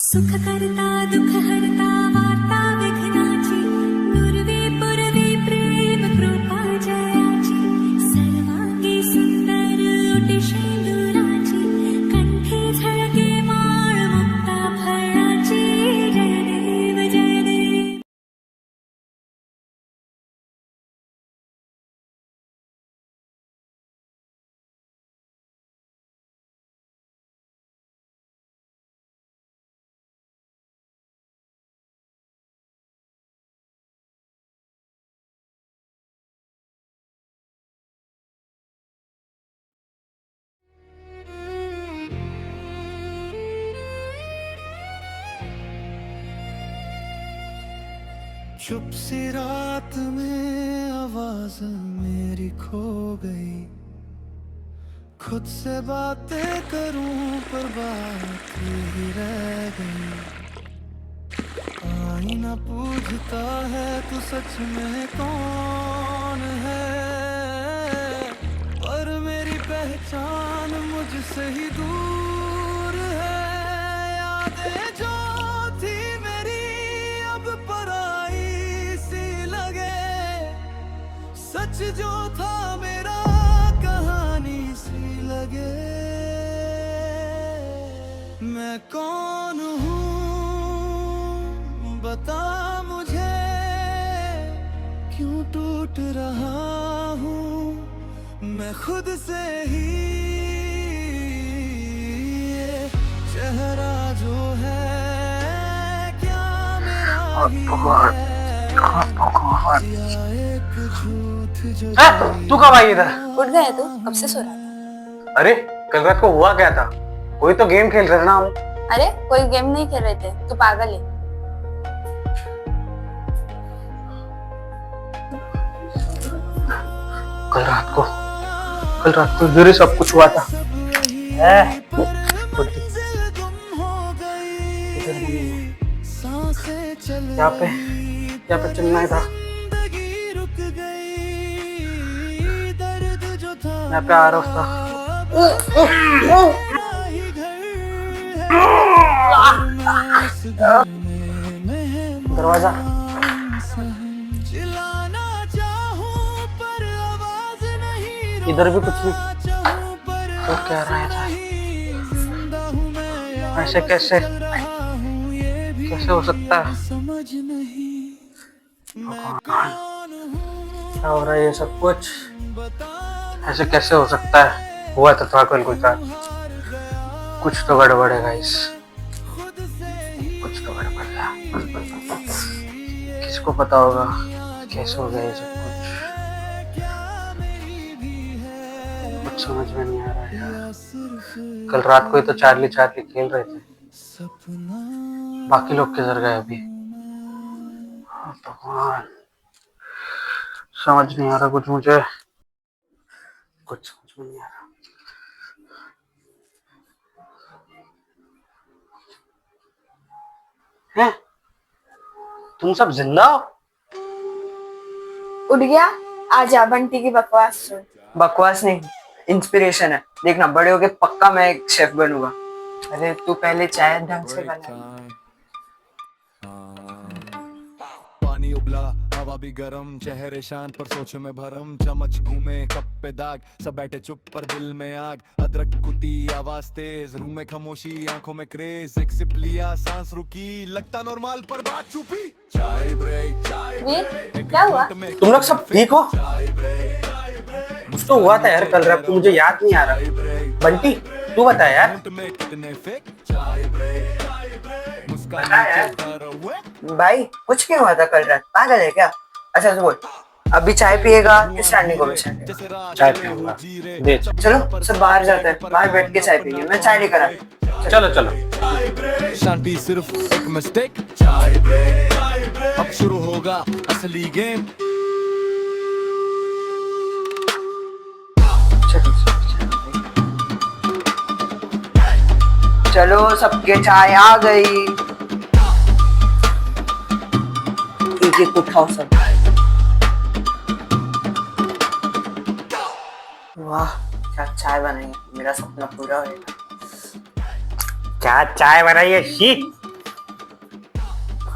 सुख करता दुख हरता वार्ता विघ्नाची नुरवी पुरवी प्रेम कृपा जयाची सर्वांगी सुंदर ओटी शेंदुराची कंठी झळके माळ मुक्ता फळाची जय देव जय देव. चुप सी रात में आवाज मेरी खो गई, खुद से बातें करूं पर बात ही रह गई. आईना पूछता है तू सच में कौन है, पर मेरी पहचान मुझसे ही दूर है. यादें जो थी मेरी अब पराई सी लगे, सच जो था मेरा कहानी सी लगे. मैं कौन हूँ बता मुझे, क्यों टूट रहा हूँ मैं खुद से ही. ये चेहरा जो है क्या मेरा ही है, या एक झूठ जो तू कब आई इधर? उठ गया तू? कब से सो रहा था? अरे कल रात को हुआ क्या था? कोई तो गेम खेल रहे थे ना हम. अरे कोई गेम नहीं खेल रहे थे, तू पागल है. कल रात को इधर ही सब कुछ हुआ था. यहाँ पे चलना ही था. यहाँ पे आ रहा था. दरवाजा इधर भी कुछ नहीं. तो क्या रहा था? ऐसे कैसे हो सकता है? भगवान, क्या हो रहा है ये सब कुछ? ऐसे कैसे हो सकता है? हुआ तो था कल कुछ. कुछ तो गड़बड़ है गाइस, कुछ तो गड़बड़ है. किसको पता होगा कैसे हो गया ये सब कुछ समझ में नहीं आ रहा है यार. कल रात को ही तो चार्ली खेल रहे थे, बाकी लोग किधर गए अभी? भगवान, समझ नहीं आ रहा कुछ मुझे, कुछ समझ में नहीं आ रहा. हैं? तुम सब जिंदा हो? उठ गया? आजा बंटी की बकवास सुन. बकवास नहीं, इंस्पिरेशन है. देखना बड़े होके पक्का मैं एक शेफ बनूंगा. अरे तू पहले चाय ढंग से बना. पानी उबला हवा भी गरम, चेहरे शान पर सोच में भरम, चम्मच घूमे कप पे दाग, सब बैठे चुप पर दिल में आग. अदरक कुटी आवाज तेज, रूम में खामोशी आंखों में क्रेज. एक सिप लिया सांस रुकी, लगता नॉर्मल पर बात छुपी. चाय ब्रेक वीर, क्या हुआ? तुम लोग सब ठीक हो? कुछ तो हुआ था यार कल रात को, मुझे याद नहीं आ रहा. बंटी तू बता यार. भाई कुछ क्यों हुआ था कल रात? पागल है क्या? अच्छा तो बोल, अभी चाय पिएगा कि स्टैंडिंग को बिछा देगा? चाय पीऊंगा. दे. चलो सब बाहर जाते हैं, बाहर बैठ के चाय पियेंगे. मैं चाय लेकर आता. चलो. शांति सिर्फ एक मिस्टेक. चाय ब्रेक अब शुरू होगा असली गेम. चलो सबके चाय आ गई. एक उठाओ सब. वाह क्या चाय बनाई, मेरा सपना पूरा होगा. क्या चाय बनाई है? शी,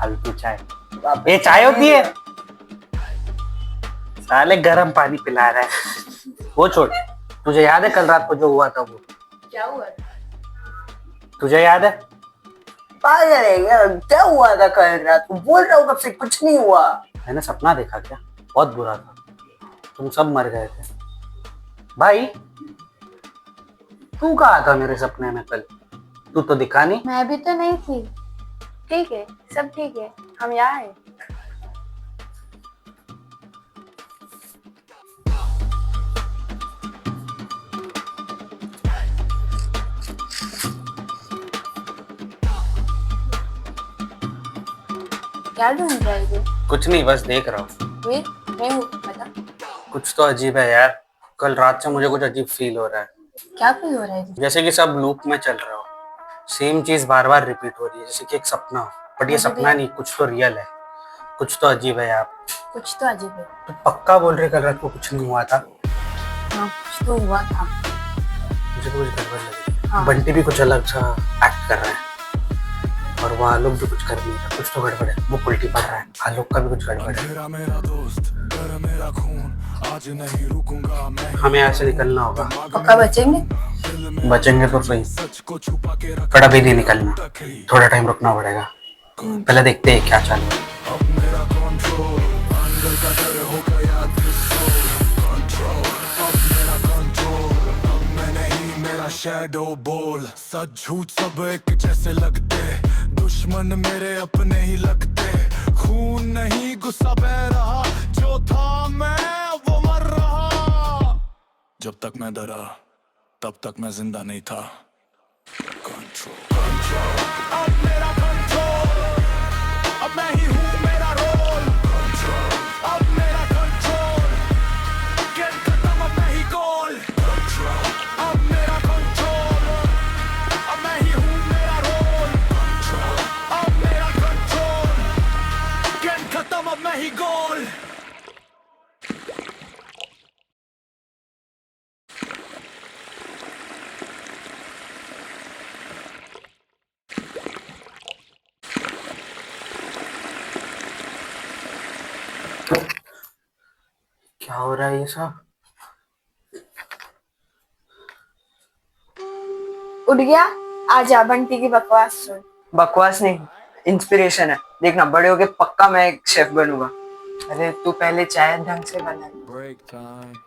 फालतू चाय। ये चाय होती है? साले गर्म पानी पिला रहा है। वो छोड़, तुझे याद है कल रात को जो हुआ था वो? क्या हुआ? तुझे याद है? पागल है क्या? क्या हुआ था कल रात को? बोल रहा हूँ कब से कुछ नहीं हुआ। मैंने सपना देखा क्या? बहुत बुरा था। तुम सब मर गए थे। भाई तू कहाँ था मेरे सपने में कल? तू तो दिखा नहीं। मैं भी तो नहीं थी। ठीक है, सब ठीक है, हम यहाँ हैं। क्या ढूंढ रहा है ये? कुछ नहीं, बस देख रहा हूँ। वीर, मैं हूँ, बता। कुछ तो अजीब है यार। कल रात से मुझे कुछ अजीब फील हो रहा है। क्या फील हो रहा है? जैसे कि सब लूप में चल रहा हो, सेम चीज बार बार रिपीट हो रही है, जैसे कि एक सपना हो। बट ये मुझे भी सपना नहीं, कुछ तो रियल है। कुछ तो अजीब है यार। कुछ तो अजीब है। तो पक्का बोल रहे कल रात को कुछ नहीं हुआ था? हाँ, कुछ तो हुआ था। मुझे तो कुछ गड़बड़ लगी। हाँ। बंटी भी कुछ अलग सा एक्ट कर रहा है और वो आलोक भी कुछ कर नहीं रहा। कुछ तो गड़बड़ है। वो उल्टी पड़ रहा है। आलोक का भी कुछ गड़बड़ है। तेरा मेरा दोस्त, तेरा मेरा खून, आज नहीं रुकूंगा मैं। हमें यहाँ से निकलना होगा। पक्का बचेंगे? बचेंगे तो सही, सच को छुपा के रख पर अभी नहीं निकलना। थोड़ा टाइम रुकना पड़ेगा। पहले देखते हैं क्या चालू है। अब मेरा कंट्रोल, अंदर का डर हो गया कंट्रोल। अब मेरा कंट्रोल, अब मैं नहीं मेरा शैडो बोल। सच झूठ सब एक जैसे लगते, दुश्मन मेरे अपने ही लगते। खून नहीं गुस्सा बह रहा, जो था मैं वो मर रहा। जब तक मैं डरा तब तक मैं जिंदा नहीं था। कंट्रोल, कंट्रोल, अब मेरा कंट्रोल, अब मैं ही हूँ मेरा रोल। कंट्रोल, अब मेरा कंट्रोल, गेम खत्म अब मैं ही गोल। कंट्रोल, अब मेरा कंट्रोल, अब मैं ही हूँ मेरा रोल। कंट्रोल, अब मेरा कंट्रोल, गेम खत्म अब मैं ही गोल। क्या हो रहा है ये सब? उठ गया? आजा, बंटी की बकवास सुन। बकवास नहीं, इंस्पिरेशन है। देखना बड़े होके पक्का मैं एक शेफ बनूंगा। अरे तू पहले चाय ढंग से बना। Break time.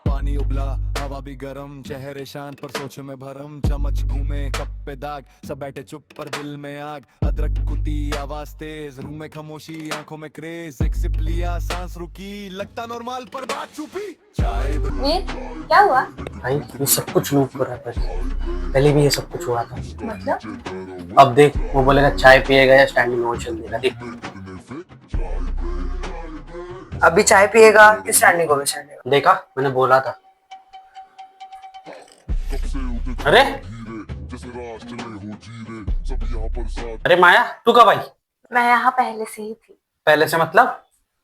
पानी उबला, हवा भी गरम, चेहरे शान पर सोचो में भरम। चमच घूमे कप पे दाग, सब बैठे चुप पर दिल में आग। अदरक कुटी आवाज तेज, रूम में खामोशी, आंखों में क्रेज। एक सिप लिया, सांस रुकी, लगता नॉर्मल पर बात छुपी। चाय वीर, क्या हुआ? भाई ये सब कुछ लूप हो रहा है। पहले भी ये सब कुछ हुआ था। मतलब? अब देख, वो बोलेगा चाय पिएगा या स्टैंडिंग ओवेशन देगा। देख, अभी चाय पिएगा कि स्टैंडिंग ओवेशन देगा? देखा, मैंने बोला था। अरे अरे माया, तू कब आई? मैं यहाँ पहले से ही थी। पहले से मतलब?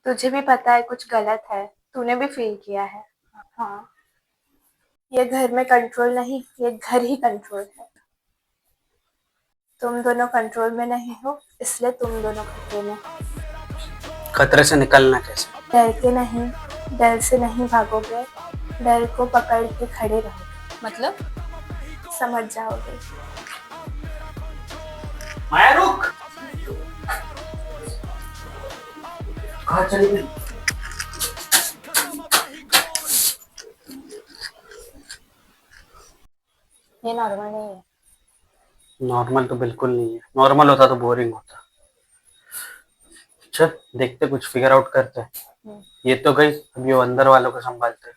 तुझे भी पता है कुछ गलत है, तूने भी फील किया है। हाँ, ये घर में कंट्रोल नहीं, ये घर ही कंट्रोल है। तुम दोनों कंट्रोल में नहीं हो, इसलिए तुम दोनों खतरे में। खतरे से निकलना कैसे? डर के नहीं, डर से नहीं भागोगे, डर को पकड़ के खड़े रहोगे। मतलब समझ जाओगे। माया रुक। कहाँ चली गई? ये नॉर्मल नहीं है। नॉर्मल तो बिल्कुल नहीं है। नॉर्मल होता तो बोरिंग होता। चल देखते, कुछ फिगर आउट करते हैं। ये तो गई, अब ये अंदर वालों को संभालते हैं।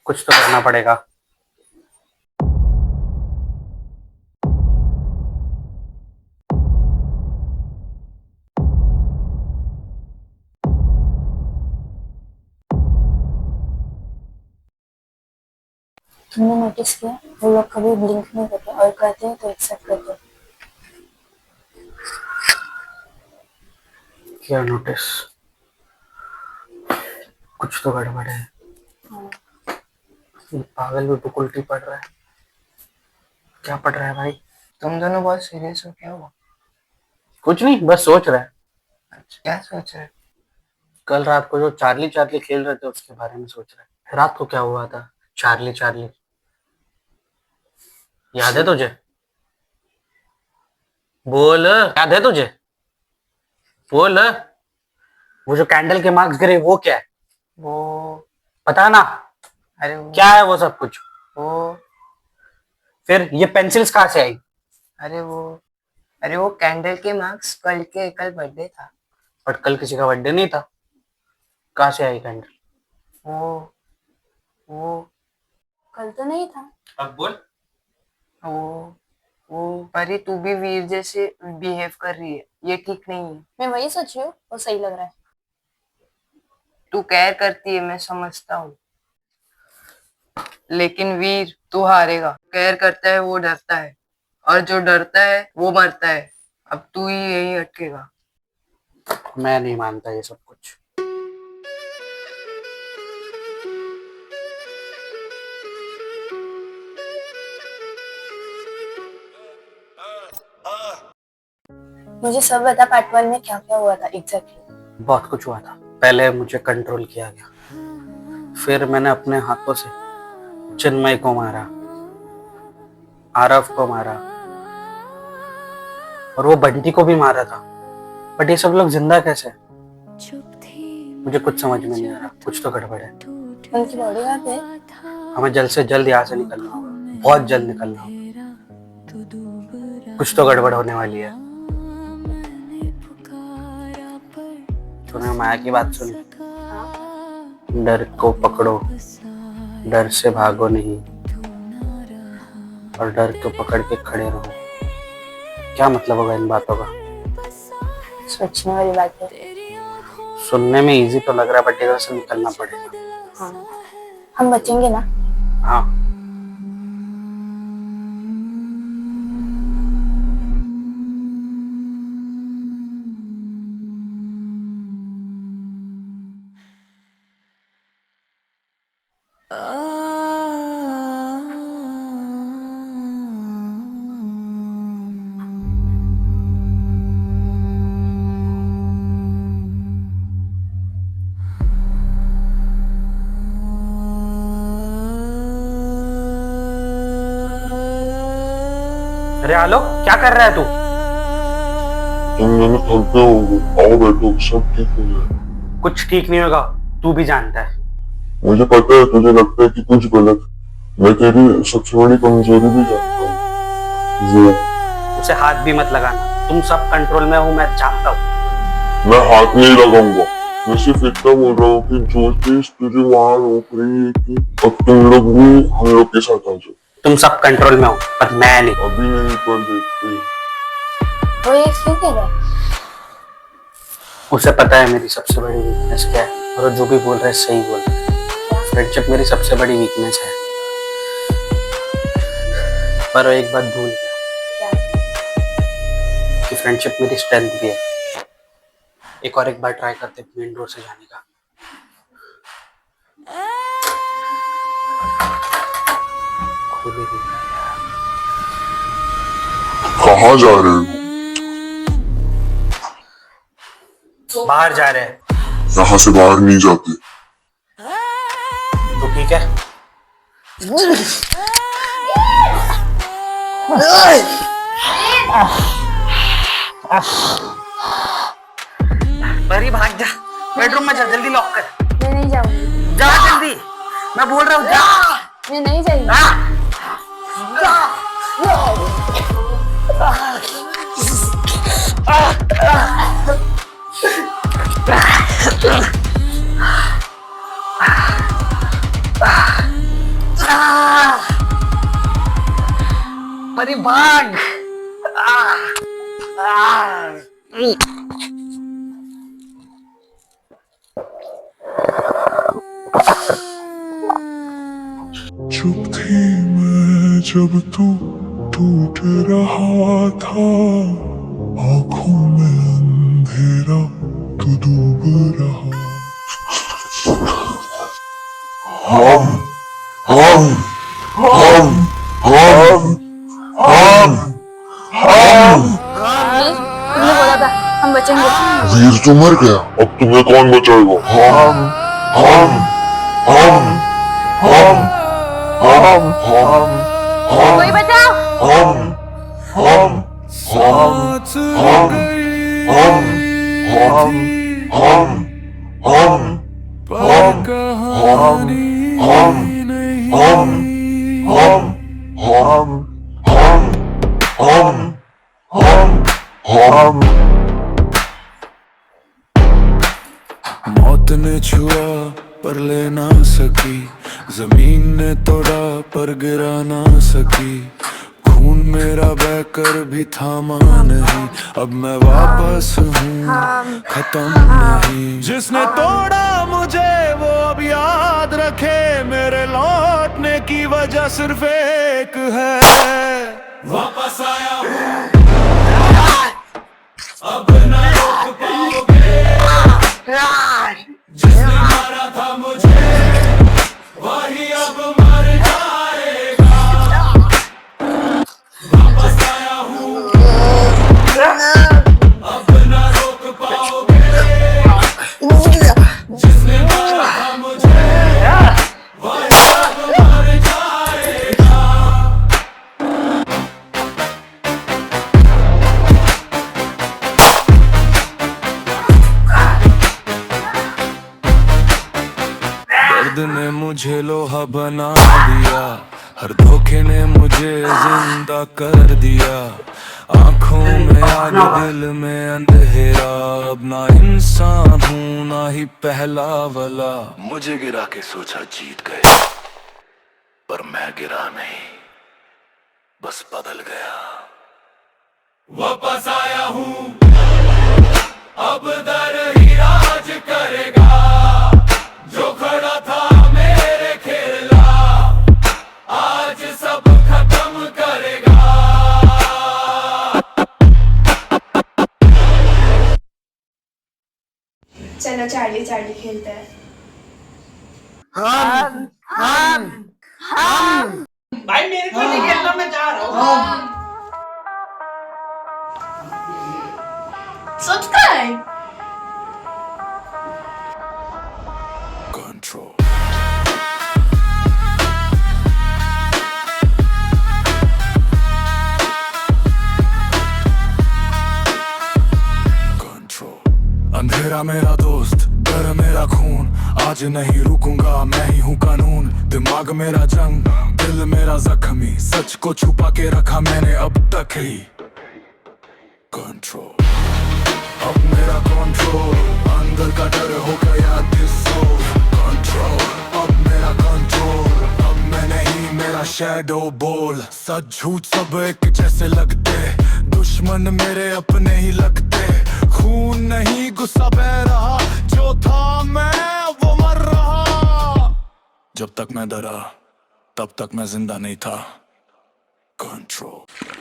कुछ तो करना पड़ेगा। तुमने नोटिस किया, वो लोग कभी ब्लिंक नहीं करते और कहते हैं तो एक्सेप्ट करते हैं। क्या नोटिस? कुछ तो गड़बड़ है। ये पागल भी बुक उल्टी पड़ रहा है। क्या पढ़ रहा है भाई? तुम दोनों बहुत सीरियस हो, क्या हुआ? कुछ नहीं, बस सोच रहा है अच्छा, क्या सोच रहे? कल रात को जो चार्ली चार्ली खेल रहे थे उसके बारे में सोच रहा है। रात को क्या हुआ था? चार्ली चार्ली याद है तुझे? बोल, याद है तुझे? बोल। वो जो कैंडल के मार्क्स गिरे वो क्या है? वो पता ना अरे वो क्या है वो सब कुछ? वो फिर ये पेंसिल्स कहाँ से आई? अरे वो अरे वो कैंडल के मार्क्स कल बर्थडे था। बट कल किसी का बर्थडे नहीं था, कहाँ से आई कैंडल? वो वो कल तो नहीं था। अब बोल। वो परी, तू भी वीर जैसे बिहेव कर रही है, ये ठीक नहीं है। मैं वही सोच रही हूँ, वो सही लग रहा है। तू केयर करती है, मैं समझता हूँ, लेकिन वीर तू हारेगा। केयर करता है वो डरता है, और जो डरता है वो मरता है। अब तू ही यही अटकेगा। मैं नहीं मानता ये सब कुछ। मुझे सब बता, पार्ट 1 में क्या क्या हुआ था एग्जैक्टली? बहुत कुछ हुआ था। पहले मुझे कंट्रोल किया गया, फिर मैंने अपने हाथों से चिन्मय को मारा, आरव को मारा, और वो बंटी को भी मारा था। बट ये सब लोग जिंदा कैसे? मुझे कुछ समझ में नहीं आ रहा, कुछ तो गड़बड़ है। उनकी बॉडी कहाँ पे है? हमें जल्द से जल्द यहाँ से निकलना होगा, बहुत जल्द निकलना होगा। कुछ तो गड़बड़ होने वाली है। तूने माया की बात सुनी? डर को पकड़ो, डर से भागो नहीं, और डर को पकड़ के खड़े रहो। क्या मतलब होगा इन बातों का? सोचने वाली बात है। सुनने में इजी तो लग रहा है, बट इधर से निकलना पड़ेगा। हाँ, हम बचेंगे ना? हाँ। अरे आलोक, क्या कर रहा है तू? तुम दोनों थकते होंगे, आओ बैठो, सब ठीक हो जाए। कुछ ठीक नहीं होगा, तू भी जानता है। मुझे पता है तुझे लगता है कि कुछ गलत, मैं तेरी सबसे बड़ी कमजोरी भी जानता हूँ, वो। उसे हाथ भी मत लगाना, तुम सब कंट्रोल में हो, मैं जानता हूँ। मैं हाथ नहीं लगाऊंगा, मैं सिर्फ इतना बोल रहा हूँ कि जो चीज तुझे वहाँ रोक रही है कि अब तुम लोग भी हम लोग के साथ आ जाओ। तुम सब कंट्रोल में हो, पर मैं नहीं। अभी नहीं, पर देखते हैं। वो ये क्यों कह रहा है? उसे पता है मेरी सबसे बड़ी वीकनेस क्या है, और वो जो भी बोल रहा है सही बोल रहा है। फ्रेंडशिप मेरी सबसे बड़ी वीकनेस है, पर वो एक बात भूल गया कि फ्रेंडशिप मेरी स्ट्रेंथ भी है। एक बार ट्राई करते मेन डोर से जाने का। खुद ही नहीं। कहाँ जा रहे हो? बाहर जा रहे हैं। यहाँ से बाहर नहीं जाते। तो ठीक है। परी भाग जा, बेडरूम में जा, जल्दी लॉक कर। मैं नहीं जाऊंगी। जा जल्दी, मैं बोल रहा हूँ जा। मैं नहीं जाऊंगी। परी भाग। चुप थी मैं जब तू टूट रहा था, आंखों में अंधेरा तू डूब रहा। हम बचेंगे? वीर तो मर गया, अब तुम्हें कौन बचाएगा? हम हम हम हम हम हम कोई बचाओ! हम हम सांस गई हम हम हम पर कहानी नहीं हम हम हम हम मौत ने छुआ पर ले ना सकी, जमीन ने तोड़ा पर गिरा ना सकी, खून मेरा बहकर भी थामा नहीं, अब मैं वापस हूँ खत्म नहीं। जिसने तोड़ा मुझे वो अब याद रखे, मेरे लौटने की वजह सिर्फ एक है, वापस आया हूँ अब ना रोक पाओगे, जिसने मारा था मुझे वही अब मर जाएगा, वापस आया हूँ अब ना रोक पाओगे, जिसने मारा था मुझे वही अब मर जाएगा। दर्द ने मुझे लोहा बना दिया, हर धोखे ने मुझे जिंदा कर दिया, आंखों में आग दिल में अंधेरा, अब ना इंसान हूँ ना ही पहला वाला। मुझे गिरा के सोचा जीत गए, पर मैं गिरा नहीं, बस बदल गया, वापस आया हूँ अब दर ही राज करेगा, जो खड़ा था मेरे खेला आज सब खत्म करेगा। चलो चार्ली चार्ली खेलते हैं। भाई मेरे को नहीं खेलना, मैं जा रहा हूँ। सब्सक्राइब। Control. अंधेरा मेरा दोस्त, डर मेरा खून, आज नहीं रुकूंगा मैं ही हूँ कानून, दिमाग मेरा जंग, दिल मेरा जख्मी, सच को छुपा के रखा मैंने अब तक ही, कंट्रोल अब मेरा कंट्रोल, अंदर का डर हो गया डिसोल्व, कंट्रोल अब मेरा कंट्रोल, अब मैं नहीं मेरा शैडो बोल, सच झूठ सब एक जैसे लगते, दुश्मन मेरे अपने ही लगते, खून नहीं गुस्सा बह रहा, जो था मैं वो मर रहा, जब तक मैं डरा तब तक मैं जिंदा नहीं था, कंट्रोल।